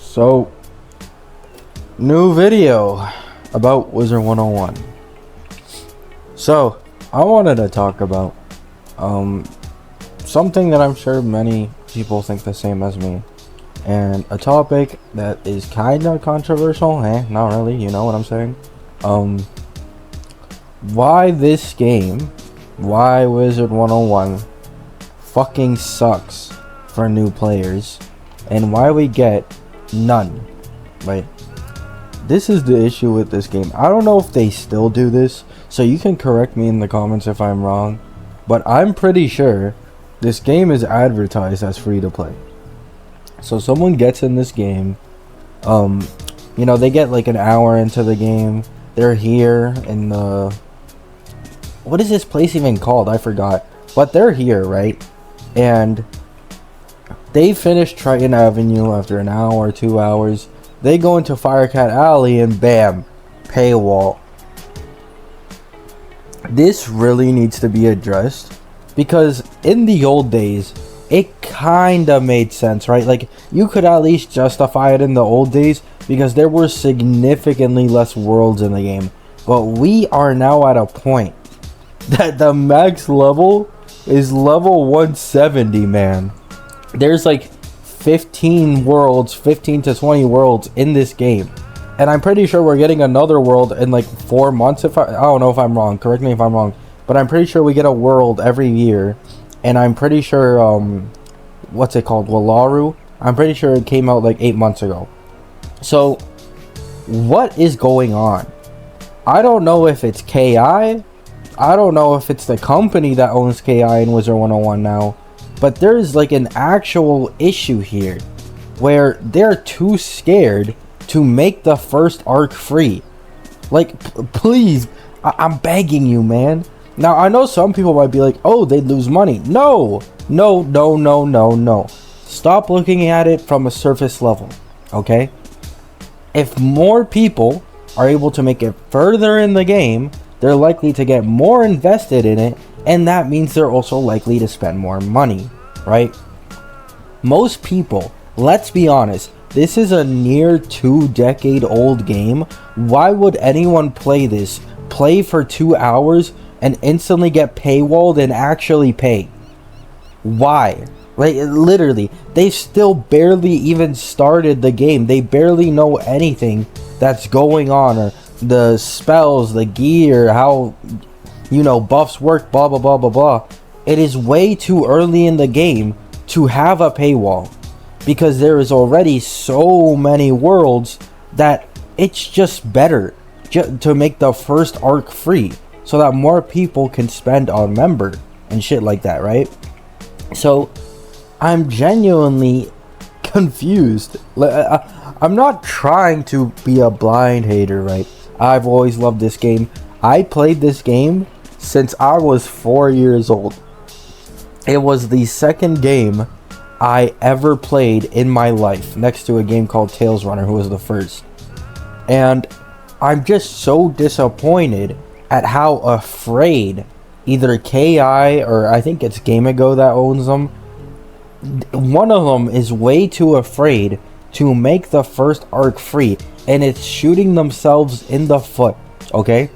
So, new video about Wizard101. So, I wanted to talk about something that I'm sure many people think the same as me, and a topic that is kind of controversial. Not really, you know what I'm saying. Why this game, why Wizard101 fucking sucks for new players, and why we get none. Right, this is the issue with this game. I don't know if they still do this, so you can correct me in the comments if I'm wrong, but I'm pretty sure this game is advertised as free to play. So someone gets in this game, you know, they get like an hour into the game, they're here in the, what is this place even called? I forgot, but they're here, right? And they finish Triton Avenue after an hour or 2 hours. They go into Firecat Alley and bam, paywall. This really needs to be addressed, because in the old days, it kinda made sense, right? Like, you could at least justify it in the old days because there were significantly less worlds in the game. But we are now at a point that the max level is level 170, man. There's like 15 worlds, 15 to 20 worlds in this game. And I'm pretty sure we're getting another world in like 4 months. I don't know if I'm wrong. Correct me if I'm wrong. But I'm pretty sure we get a world every year. And I'm pretty sure, what's it called? Wallaru? I'm pretty sure it came out like 8 months ago. So, what is going on? I don't know if it's KI. I don't know if it's the company that owns KI and Wizard101 now. But there's like an actual issue here where they're too scared to make the first arc free. Like, please, I'm begging you, man. Now, I know some people might be like, oh, they'd lose money. No. Stop looking at it from a surface level, okay? If more people are able to make it further in the game, they're likely to get more invested in it, and that means they're also likely to spend more money, right? Most people, let's be honest, this is a near 2-decade-old game. Why would anyone play this, play for 2 hours, and instantly get paywalled and actually pay? Why? Like, literally, they still barely even started the game. They barely know anything that's going on, or the spells, the gear, how, you know, buffs work, blah blah blah blah blah. It is way too early in the game to have a paywall, because there is already so many worlds that it's just better to make the first arc free so that more people can spend on member and shit like that, right? So I'm genuinely confused. I'm not trying to be a blind hater, right? I've always loved this game. I played this game since I was 4 years old. It was the second game I ever played in my life, next to a game called Tails Runner, who was the first. And I'm just so disappointed at how afraid either KI, or I think it's GameAgo that owns them, one of them is way too afraid to make the first arc free, and it's shooting themselves in the foot, okay?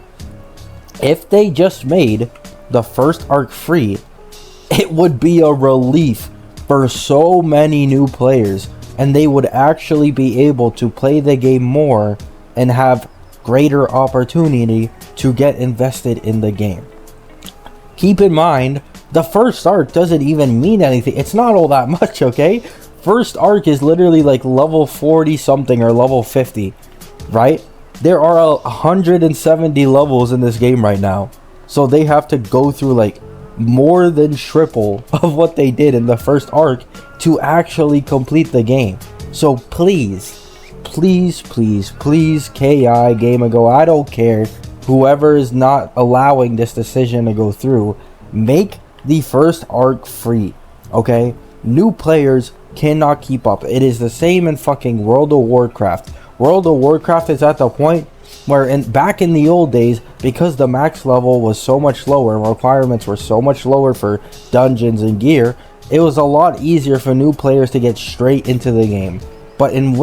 If they just made the first arc free, it would be a relief for so many new players, and they would actually be able to play the game more and have greater opportunity to get invested in the game. Keep in mind, the first arc doesn't even mean anything. It's not all that much, okay? First arc is literally like level 40 something or level 50, right? There are 170 levels in this game right now, so they have to go through like more than triple of what they did in the first arc to actually complete the game. So please KI, GameAgo, I don't care, whoever is not allowing this decision to go through, make the first arc free, okay? New players cannot keep up. It is the same in fucking World of Warcraft. World of Warcraft is at the point where back in the old days, because the max level was so much lower and requirements were so much lower for dungeons and gear, it was a lot easier for new players to get straight into the game. But in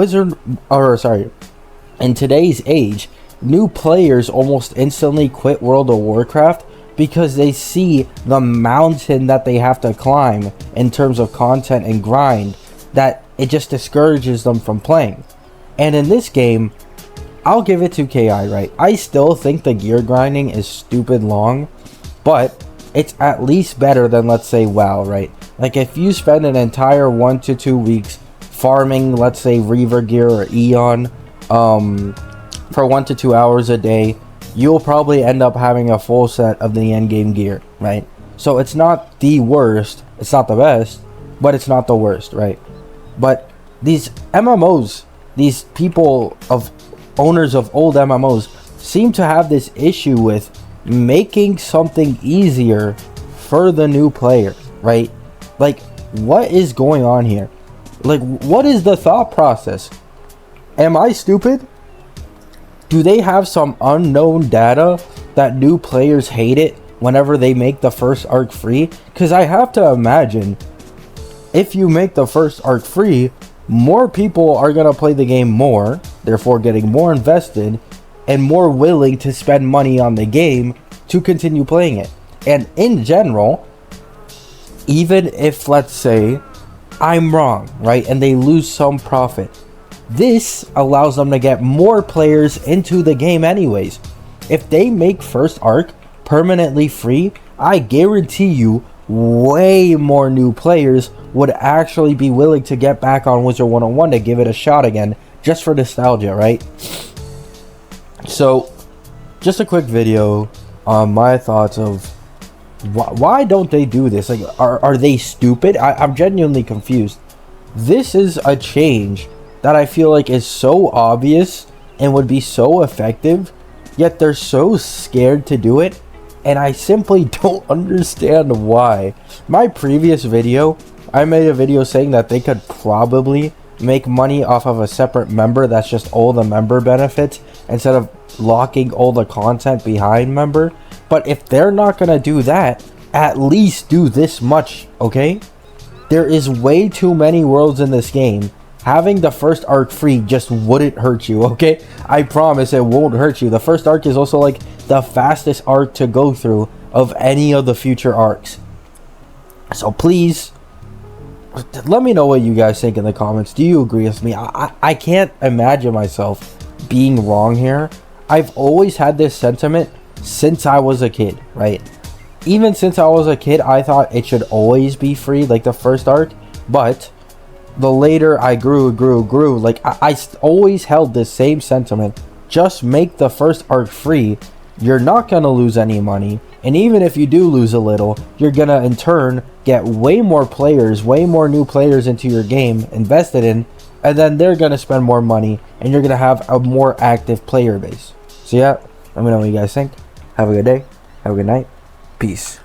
in today's age, new players almost instantly quit World of Warcraft because they see the mountain that they have to climb in terms of content and grind, that it just discourages them from playing. And in this game, I'll give it to KI, right? I still think the gear grinding is stupid long, but it's at least better than, let's say, WoW, right? Like, if you spend an entire 1 to 2 weeks farming, let's say, Reaver gear or Eon for 1 to 2 hours a day, you'll probably end up having a full set of the endgame gear, right? So it's not the worst, it's not the best, but it's not the worst, right? But these MMOs, these people of owners of old MMOs seem to have this issue with making something easier for the new player, right? Like, what is going on here? Like, what is the thought process? Am I stupid? Do they have some unknown data that new players hate it whenever they make the first arc free? Because I have to imagine, if you make the first arc free, more people are going to play the game more, therefore getting more invested and more willing to spend money on the game to continue playing it. And in general, even if, let's say, I'm wrong, right, and they lose some profit, this allows them to get more players into the game anyways. If they make first arc permanently free, I guarantee you way more new players would actually be willing to get back on Wizard101 to give it a shot again, just for nostalgia, right? So, just a quick video on my thoughts of why don't they do this? Like, are they stupid? I'm genuinely confused. This is a change that I feel like is so obvious and would be so effective, yet they're so scared to do it, and I simply don't understand why. My previous video, I made a video saying that they could probably make money off of a separate member that's just all the member benefits instead of locking all the content behind member. But if they're not gonna do that, at least do this much, okay? There is way too many worlds in this game. Having the first arc free just wouldn't hurt you, okay? I promise it won't hurt you. The first arc is also like the fastest arc to go through of any of the future arcs. So please, let me know what you guys think in the comments. Do you agree with me? I can't imagine myself being wrong here. I've always had this sentiment since I was a kid, right? Even since I was a kid, I thought it should always be free, like the first arc. But the later I grew, like I always held this same sentiment. Just make the first arc free. You're not gonna lose any money, and even if you do lose a little, you're gonna in turn get way more players, way more new players into your game invested in, and then they're gonna spend more money, and you're gonna have a more active player base. So yeah, let me know what you guys think. Have a good day. Have a good night. Peace.